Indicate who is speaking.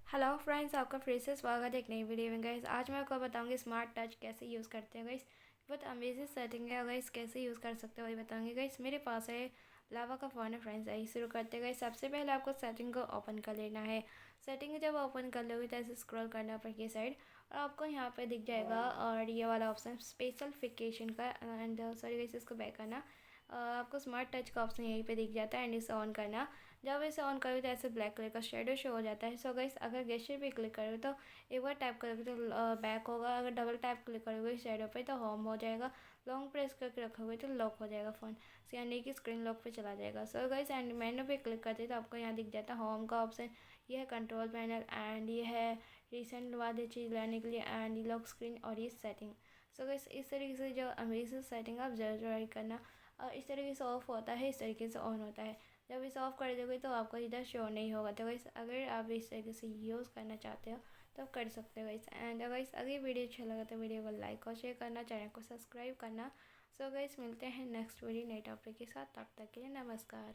Speaker 1: Hello friends, आपका फिर से स्वागत है एक नई वीडियो में। गाइस आज मैं आपको बताऊंगी स्मार्ट टच कैसे यूज़ करते हैं। गाइस बहुत अमेजिंग सेटिंग है। गाइस कैसे यूज़ कर सकते हो वही बताऊंगी। गाइस मेरे पास है लावा का फ़ोन है फ्रेंड्स। यही शुरू करते हैं। गाइस सबसे पहले आपको सेटिंग को ओपन कर लेना है। सेटिंग जब ओपन कर लोगे तो ऐसे स्क्रॉल करना ऊपर की साइड और आपको यहाँ पे दिख जाएगा और ये वाला ऑप्शन स्पेशलिफिकेशन का एंड सॉरी गाइस इसको बैक करना। आपको स्मार्ट टच का ऑप्शन यहीं पे दिख जाता है एंड इसे ऑन करना। जब इसे ऑन करोगे तो ऐसे ब्लैक कलर का शेडो शो हो जाता है। सो गाइस अगर गेस्चर पे क्लिक करोगे तो एक बार टैप करोगे तो बैक होगा। अगर डबल टैप क्लिक करोगे शेडो पे तो होम हो जाएगा। लॉन्ग प्रेस करके रखोगे तो लॉक हो जाएगा फ़ोन, यानी कि स्क्रीन लॉक पे चला जाएगा। सो गाइस एंड मेनू पे क्लिक करते तो आपको यहाँ दिख जाता है होम का ऑप्शन। ये है कंट्रोल पैनल एंड ये है रिसेंट वाले चीज़ लाने के लिए एंड लॉक स्क्रीन और ये सेटिंग। सो गाइस इस तरीके से जो अमेजिंग सेटिंग आप जरूर ट्राई करना। और इस तरीके से ऑफ होता है, इस तरीके से ऑन होता है। जब इसे ऑफ कर दोगे तो आपको इधर शो नहीं होगा। तो गाइस अगर आप इस तरीके से यूज़ करना चाहते हो तो आप कर सकते हो गाइस। एंड गाइस अगर ये वीडियो अच्छा लगा तो वीडियो को लाइक और शेयर करना, चैनल को सब्सक्राइब करना। सो गाइस मिलते हैं नेक्स्ट वीडियो नए टॉपिक के साथ। तब तक के लिए नमस्कार।